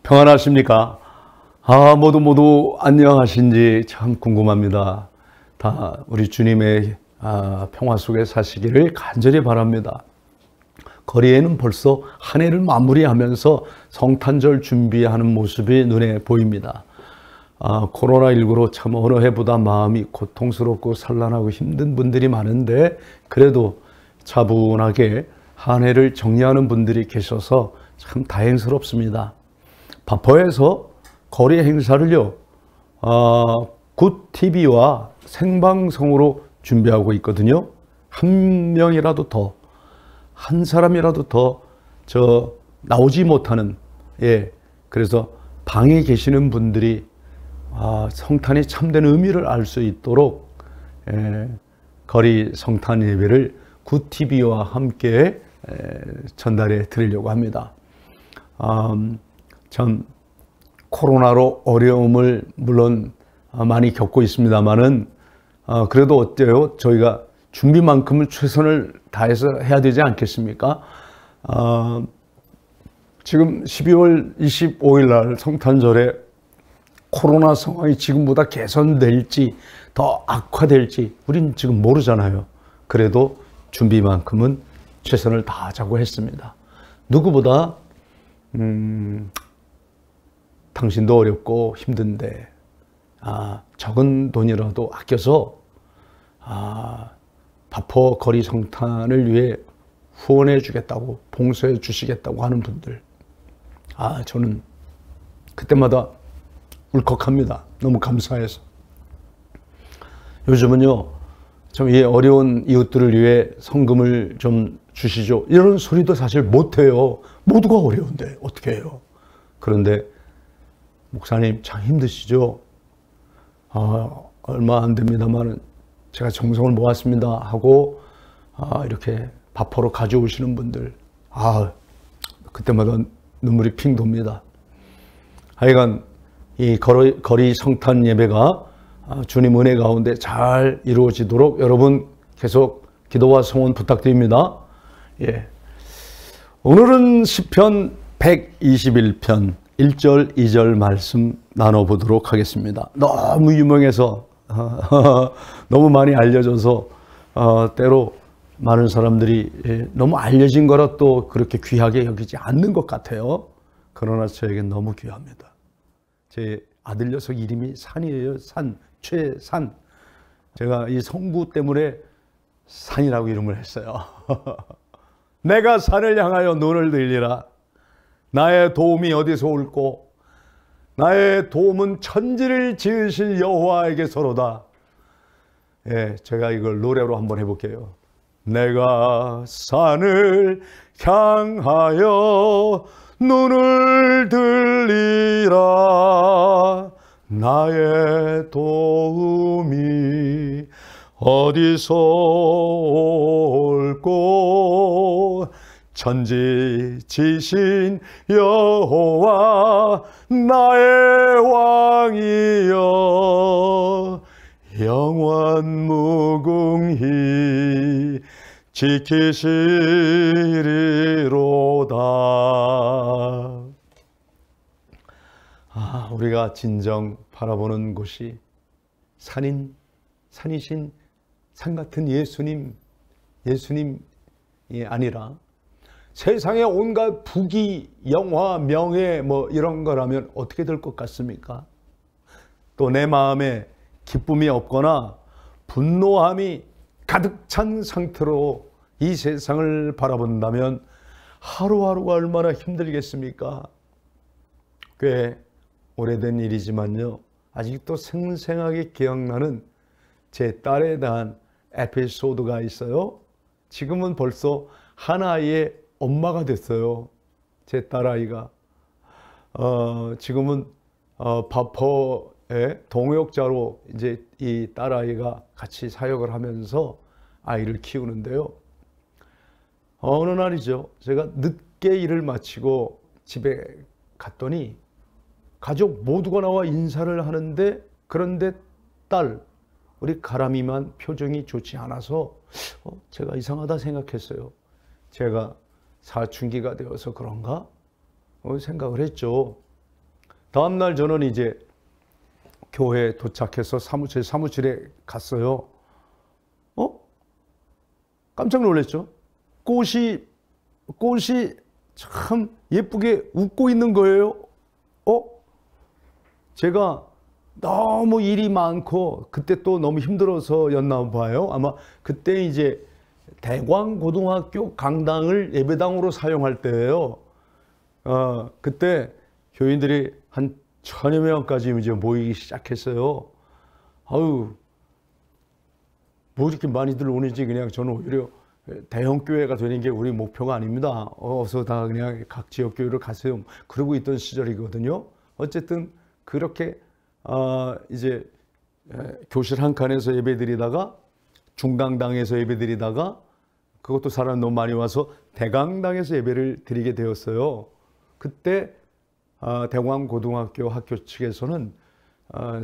평안하십니까? 모두 안녕하신지 참 궁금합니다. 다 우리 주님의 평화 속에 사시기를 간절히 바랍니다. 거리에는 벌써 한 해를 마무리하면서 성탄절 준비하는 모습이 눈에 보입니다. 코로나19로 참 어느 해보다 마음이 고통스럽고 산란하고 힘든 분들이 많은데, 그래도 차분하게 한 해를 정리하는 분들이 계셔서 참 다행스럽습니다. 바포에서 거리 행사를요, 굿TV와 생방송으로 준비하고 있거든요. 한 명이라도 더, 한 사람이라도 더 나오지 못하는, 그래서 방에 계시는 분들이 성탄의 참된 의미를 알 수 있도록 거리 성탄 예배를 굿TV와 함께 전달해 드리려고 합니다. 참 코로나로 어려움을 물론 많이 겪고 있습니다만은, 그래도 어때요? 저희가 준비만큼은 최선을 다해서 해야 되지 않겠습니까? 지금 12월 25일 날 성탄절에 코로나 상황이 지금보다 개선될지 더 악화될지 우린 지금 모르잖아요. 그래도 준비만큼은 최선을 다하자고 했습니다. 누구보다 당신도 어렵고 힘든데 적은 돈이라도 아껴서 바포 거리 성탄을 위해 후원해 주겠다고, 봉사해 주시겠다고 하는 분들, 저는 그때마다 울컥합니다. 너무 감사해서. 요즘은요, 좀 이 어려운 이웃들을 위해 성금을 좀 주시죠, 이런 소리도 사실 못해요. 모두가 어려운데 어떻게 해요? 그런데 목사님 참 힘드시죠? 얼마 안 됩니다만 제가 정성을 모았습니다 하고 이렇게 바포로 가져오시는 분들, 그때마다 눈물이 핑 돕니다. 하여간 이 거리 성탄 예배가 주님 은혜 가운데 잘 이루어지도록 여러분 계속 기도와 성원 부탁드립니다. 오늘은 시편 121편 1절 2절 말씀 나눠보도록 하겠습니다. 너무 유명해서 너무 많이 알려져서 때로 많은 사람들이 너무 알려진 거라 또 그렇게 귀하게 여기지 않는 것 같아요. 그러나 저에겐 너무 귀합니다. 제 아들 녀석 이름이 산이에요. 최산. 제가 이 성구 때문에 산이라고 이름을 했어요. 내가 산을 향하여 눈을 들리라. 나의 도움이 어디서 올꼬? 나의 도움은 천지를 지으신 여호와에게서로다. 제가 이걸 노래로 한번 해볼게요. 내가 산을 향하여 눈을 들리라. 나의 도움이 어디서 올꼬? 천지 지신 여호와 나의 왕이여, 영원 무궁히 지키시리로다. 우리가 진정 바라보는 곳이 산이신 산 같은 예수님이 아니라 세상의 온갖 부귀, 영화, 명예 이런 거라면 어떻게 될 것 같습니까? 또 내 마음에 기쁨이 없거나 분노함이 가득 찬 상태로 이 세상을 바라본다면 하루하루가 얼마나 힘들겠습니까? 꽤 오래된 일이지만요, 아직도 생생하게 기억나는 제 딸에 대한 에피소드가 있어요. 지금은 벌써 한 아이의 엄마가 됐어요. 제 딸아이가. 지금은 바포의 동역자로 이제 이 딸아이가 같이 사역을 하면서 아이를 키우는데요. 어느 날이죠, 제가 늦게 일을 마치고 집에 갔더니 가족 모두가 나와 인사를 하는데, 그런데 딸, 우리 가람이만 표정이 좋지 않아서 제가 이상하다 생각했어요. 제가 사춘기가 되어서 그런가 생각을 했죠. 다음날 저는 이제 교회에 도착해서 제 사무실에 갔어요. 깜짝 놀랐죠. 꽃이 참 예쁘게 웃고 있는 거예요. 제가 너무 일이 많고 그때 또 너무 힘들어서였나 봐요. 아마 그때 이제 대광고등학교 강당을 예배당으로 사용할 때예요. 그때 교인들이 한 1000여 명까지 이제 모이기 시작했어요. 아유, 뭐 이렇게 많이들 오는지 그냥 저는 오히려 대형 교회가 되는 게 우리 목표가 아닙니다. 어서 다 그냥 각 지역 교회로 가세요. 그러고 있던 시절이거든요. 어쨌든 그렇게 이제 교실 한 칸에서 예배드리다가 중강당에서 예배드리다가 그것도 사람 너무 많이 와서 대강당에서 예배를 드리게 되었어요. 그때 대광고등학교 학교 측에서는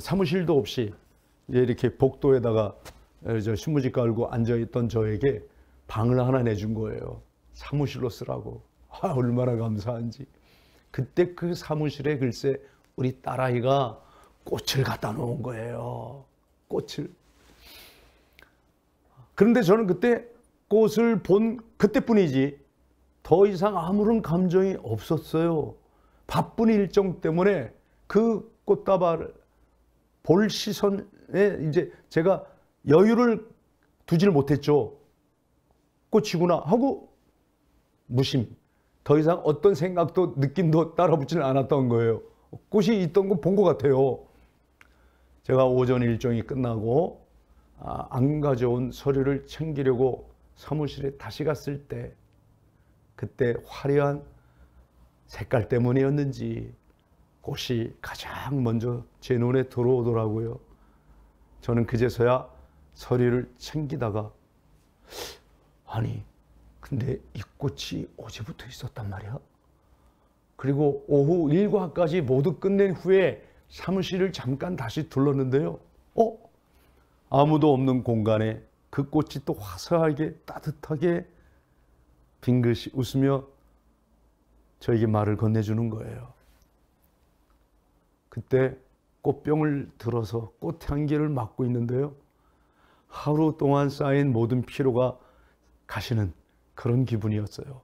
사무실도 없이 이렇게 복도에다가 신문지 깔고 앉아있던 저에게 방을 하나 내준 거예요. 사무실로 쓰라고. 얼마나 감사한지. 그때 그 사무실에 글쎄 우리 딸아이가 꽃을 갖다 놓은 거예요. 꽃을. 그런데 저는 그때 꽃을 본 그때뿐이지 더 이상 아무런 감정이 없었어요. 바쁜 일정 때문에 그 꽃다발을 볼 시선에 이제 제가 여유를 두질 못했죠. 꽃이구나 하고 무심. 더 이상 어떤 생각도 느낌도 따라붙지는 않았던 거예요. 꽃이 있던 거 본 것 같아요. 제가 오전 일정이 끝나고 안 가져온 서류를 챙기려고 사무실에 다시 갔을 때 그때 화려한 색깔 때문이었는지 꽃이 가장 먼저 제 눈에 들어오더라고요. 저는 그제서야 서류를 챙기다가 아니 근데 이 꽃이 어제부터 있었단 말이야. 그리고 오후 일과까지 모두 끝낸 후에 사무실을 잠깐 다시 둘렀는데요. 아무도 없는 공간에 그 꽃이 또 화사하게 따뜻하게 빙긋이 웃으며 저에게 말을 건네주는 거예요. 그때 꽃병을 들어서 꽃향기를 맡고 있는데요. 하루 동안 쌓인 모든 피로가 가시는 그런 기분이었어요.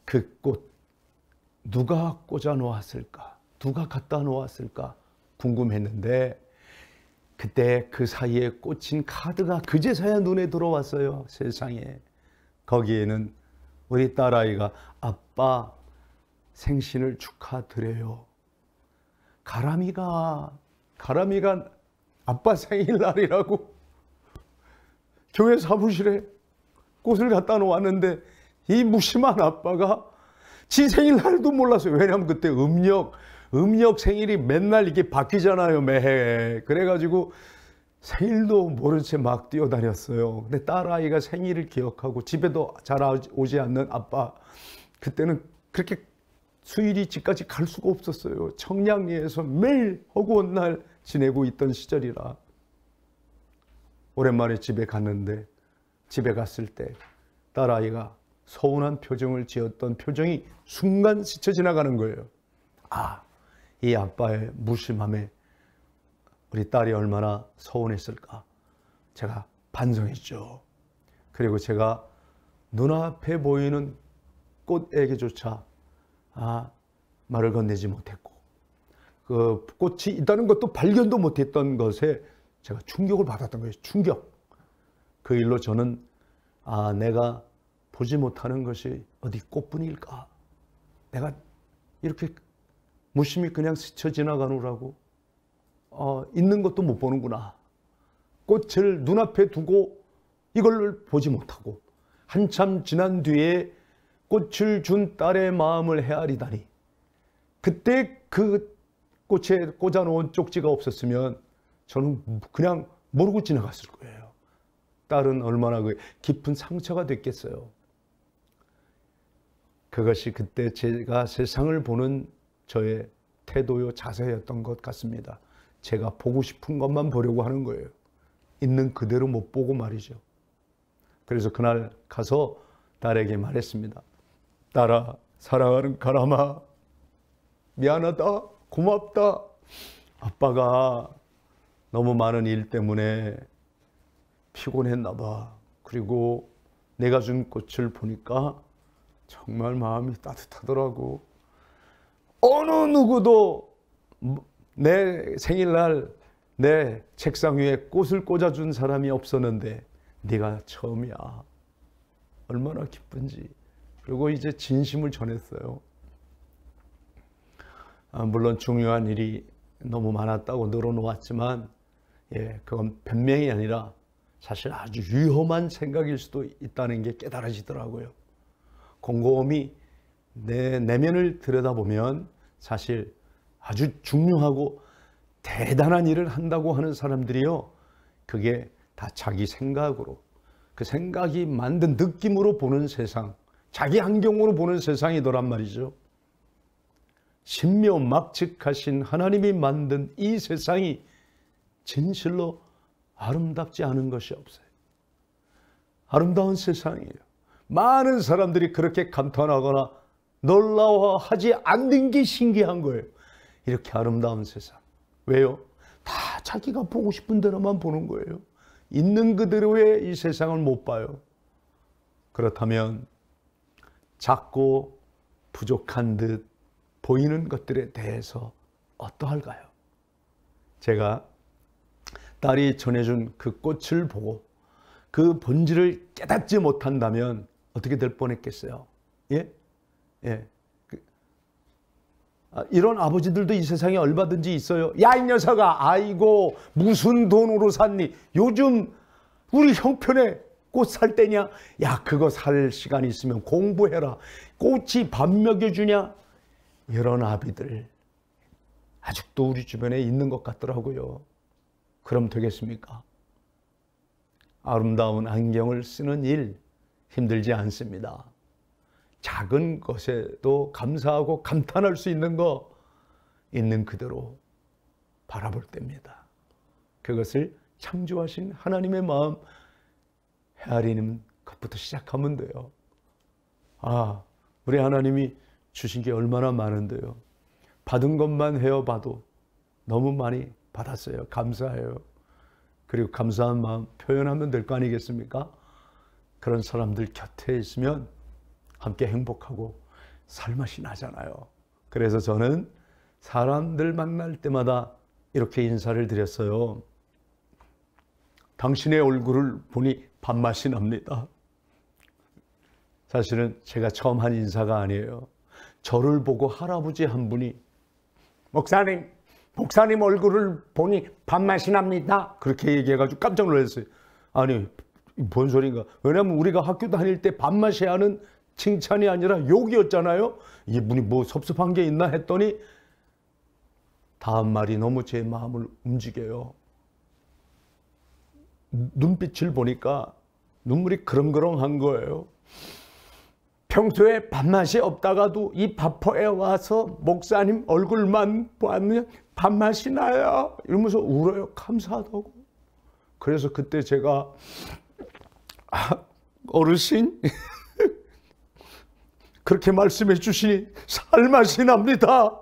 그 꽃 누가 꽂아 놓았을까? 누가 갖다 놓았을까? 궁금했는데 그때 그 사이에 꽂힌 카드가 그제서야 눈에 들어왔어요. 세상에. 거기에는 우리 딸아이가 아빠 생신을 축하드려요. 가람이가 아빠 생일날이라고 교회 사무실에 꽃을 갖다 놓았는데 이 무심한 아빠가 지 생일날도 몰랐어요. 왜냐하면 그때 음력 생일이 맨날 이게 바뀌잖아요. 매해. 그래가지고 생일도 모른 채 막 뛰어다녔어요. 근데 딸아이가 생일을 기억하고 집에도 잘 오지 않는 아빠. 그때는 그렇게 수일이 집까지 갈 수가 없었어요. 청량리에서 매일 허구한 날 지내고 있던 시절이라. 오랜만에 집에 갔는데 집에 갔을 때 딸아이가 서운한 표정을 지었던 표정이 순간 스쳐 지나가는 거예요. 이 아빠의 무심함에 우리 딸이 얼마나 서운했을까. 제가 반성했죠. 그리고 제가 눈앞에 보이는 꽃에게조차 말을 건네지 못했고 그 꽃이 있다는 것도 발견도 못했던 것에 제가 충격을 받았던 거예요. 충격. 그 일로 저는 내가 보지 못하는 것이 어디 꽃뿐일까? 내가 이렇게 무심히 그냥 스쳐 지나가느라고 있는 것도 못 보는구나. 꽃을 눈앞에 두고 이걸 보지 못하고 한참 지난 뒤에 꽃을 준 딸의 마음을 헤아리다니. 그때 그 꽃에 꽂아놓은 쪽지가 없었으면 저는 그냥 모르고 지나갔을 거예요. 딸은 얼마나 그 깊은 상처가 됐겠어요. 그것이 그때 제가 세상을 보는 저의 태도요 자세였던 것 같습니다. 제가 보고 싶은 것만 보려고 하는 거예요. 있는 그대로 못 보고 말이죠. 그래서 그날 가서 딸에게 말했습니다. 딸아, 사랑하는 가람아, 미안하다, 고맙다. 아빠가 너무 많은 일 때문에 피곤했나 봐. 그리고 내가 준 꽃을 보니까 정말 마음이 따뜻하더라고. 어느 누구도 내 생일날 내 책상 위에 꽃을 꽂아준 사람이 없었는데 네가 처음이야. 얼마나 기쁜지. 그리고 이제 진심을 전했어요. 물론 중요한 일이 너무 많았다고 늘어놓았지만 그건 변명이 아니라 사실 아주 위험한 생각일 수도 있다는 게 깨달아지더라고요. 곰곰이 내 내면을 들여다보면 사실 아주 중요하고 대단한 일을 한다고 하는 사람들이요, 그게 다 자기 생각으로, 그 생각이 만든 느낌으로 보는 세상, 자기 환경으로 보는 세상이더란 말이죠. 신묘막측하신 하나님이 만든 이 세상이 진실로 아름답지 않은 것이 없어요. 아름다운 세상이에요. 많은 사람들이 그렇게 감탄하거나 놀라워하지 않는 게 신기한 거예요. 이렇게 아름다운 세상. 왜요? 다 자기가 보고 싶은 대로만 보는 거예요. 있는 그대로의 이 세상을 못 봐요. 그렇다면 작고 부족한 듯 보이는 것들에 대해서 어떠할까요? 제가 딸이 전해준 그 꽃을 보고 그 본질을 깨닫지 못한다면 어떻게 될 뻔했겠어요? 예? 이런 아버지들도 이 세상에 얼마든지 있어요. 야, 이 녀석아, 아이고 무슨 돈으로 샀니? 요즘 우리 형편에 꽃 살 때냐? 야, 그거 살 시간이 있으면 공부해라. 꽃이 밥 먹여주냐? 이런 아비들 아직도 우리 주변에 있는 것 같더라고요. 그럼 되겠습니까? 아름다운 안경을 쓰는 일 힘들지 않습니다. 작은 것에도 감사하고 감탄할 수 있는 거 있는 그대로 바라볼 때입니다. 그것을 창조하신 하나님의 마음 헤아리는 것부터 시작하면 돼요. 우리 하나님이 주신 게 얼마나 많은데요. 받은 것만 헤어봐도 너무 많이 받았어요. 감사해요. 그리고 감사한 마음 표현하면 될 거 아니겠습니까? 그런 사람들 곁에 있으면 함께 행복하고 살맛이 나잖아요. 그래서 저는 사람들 만날 때마다 이렇게 인사를 드렸어요. 당신의 얼굴을 보니 밥맛이 납니다. 사실은 제가 처음 한 인사가 아니에요. 저를 보고 할아버지 한 분이 목사님 얼굴을 보니 밥맛이 납니다. 그렇게 얘기해가지고 깜짝 놀랐어요. 아니, 뭔 소린가. 왜냐하면 우리가 학교 다닐 때 밥맛이 하는 칭찬이 아니라 욕이었잖아요. 이분이 뭐 섭섭한 게 있나 했더니 다음 말이 너무 제 마음을 움직여요. 눈빛을 보니까 눈물이 그렁그렁한 거예요. 평소에 밥맛이 없다가도 이 밥포에 와서 목사님 얼굴만 보면 밥맛이 나요. 이러면서 울어요. 감사하다고. 그래서 그때 제가 어르신 그렇게 말씀해 주시니 살맛이 납니다.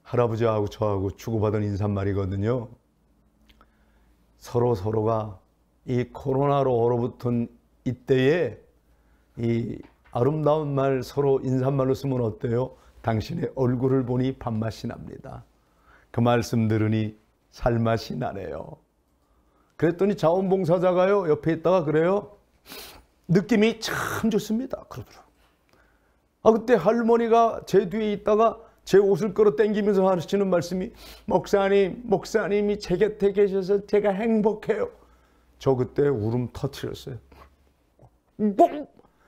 할아버지하고 저하고 주고받은 인사말이거든요. 서로가 이 코로나로 얼어붙은 이때에 이 아름다운 말 서로 인사말로 쓰면 어때요? 당신의 얼굴을 보니 밥맛이 납니다. 그 말씀 들으니 살맛이 나네요. 그랬더니 자원봉사자가요 옆에 있다가 그래요. 느낌이 참 좋습니다. 그러더라고요. 그때 할머니가 제 뒤에 있다가 제 옷을 끌어당기면서 하시는 말씀이 목사님이 제 곁에 계셔서 제가 행복해요. 저 그때 울음 터뜨렸어요.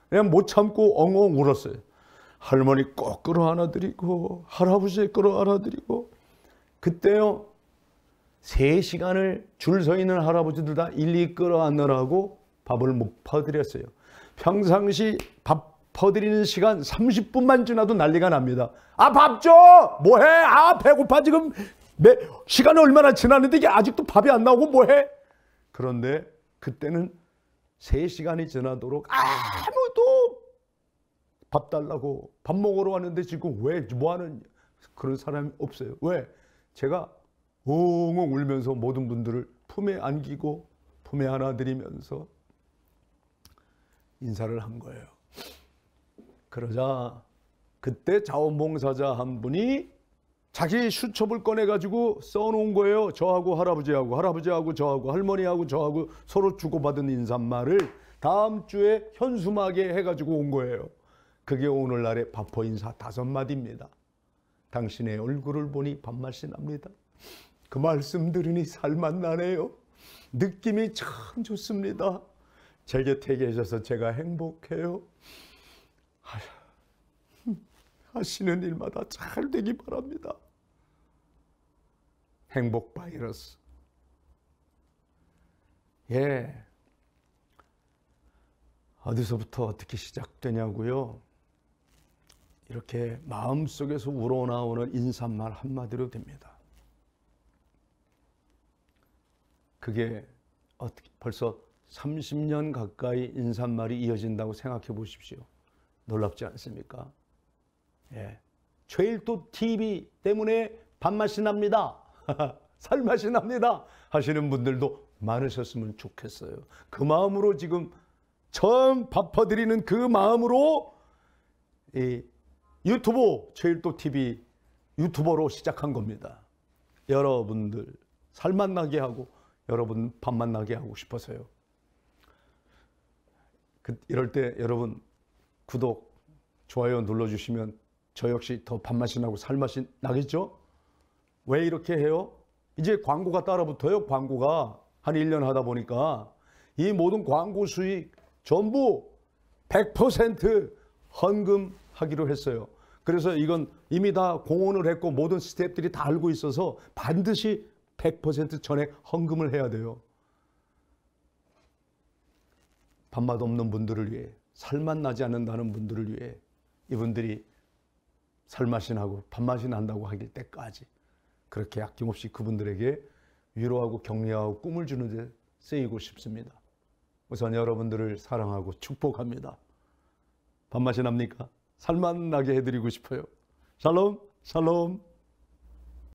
그냥 못 참고 엉엉 울었어요. 할머니 꼭 끌어안아드리고 할아버지 끌어안아드리고 그때요 3시간을 줄 서 있는 할아버지들 다 일일이 끌어안느라고 밥을 못 퍼드렸어요. 평상시 밥 퍼드리는 시간 30분만 지나도 난리가 납니다. 밥 줘! 뭐해? 배고파 지금 시간이 얼마나 지났는데 이게 아직도 밥이 안 나오고 뭐해? 그런데 그때는 3시간이 지나도록 아무도 밥 달라고 밥 먹으러 왔는데 지금 왜 뭐하는 그런 사람이 없어요. 왜? 제가 엉엉 울면서 모든 분들을 품에 안기고 품에 안아드리면서 인사를 한 거예요. 그러자 그때 자원봉사자 한 분이 자기 수첩을 꺼내가지고 써놓은 거예요. 저하고 할아버지하고, 할아버지하고 저하고, 할머니하고 저하고 서로 주고받은 인사말을 다음 주에 현수막에 해가지고 온 거예요. 그게 오늘날의 바포 인사 5마디입니다. 당신의 얼굴을 보니 밥맛이 납니다. 그 말씀 들으니 살맛 나네요. 느낌이 참 좋습니다. 제 곁에 계셔서 제가 행복해요. 하시는 일마다 잘 되기 바랍니다. 행복 바이러스. 예. 어디서부터 어떻게 시작되냐고요? 이렇게 마음속에서 우러나오는 인사말 한마디로 됩니다. 그게 벌써 30년 가까이 인사말이 이어진다고 생각해 보십시오. 놀랍지 않습니까? 예. 최일도 TV 때문에 밥맛이 납니다. 살맛이 납니다. 하시는 분들도 많으셨으면 좋겠어요. 그 마음으로 지금 처음 밥퍼드리는 그 마음으로 이 유튜브 최일도 TV 유튜버로 시작한 겁니다. 여러분들 살맛 나게 하고 여러분 밥맛 나게 하고 싶어서요. 이럴 때 여러분 구독, 좋아요 눌러주시면 저 역시 더 밥맛이 나고 살맛이 나겠죠? 왜 이렇게 해요? 이제 광고가 따라붙어요. 광고가 한 1년 하다 보니까 이 모든 광고 수익 전부 100% 헌금하기로 했어요. 그래서 이건 이미 다 공언을 했고 모든 스태프들이 다 알고 있어서 반드시 100% 전액 헌금을 해야 돼요. 밥맛 없는 분들을 위해, 살맛 나지 않는다는 분들을 위해 이분들이 살맛이 나고 밥맛이 난다고 하길 때까지 그렇게 아낌없이 그분들에게 위로하고 격려하고 꿈을 주는 데 쓰이고 싶습니다. 우선 여러분들을 사랑하고 축복합니다. 밥맛이 납니까? 살맛 나게 해드리고 싶어요. 샬롬, 샬롬.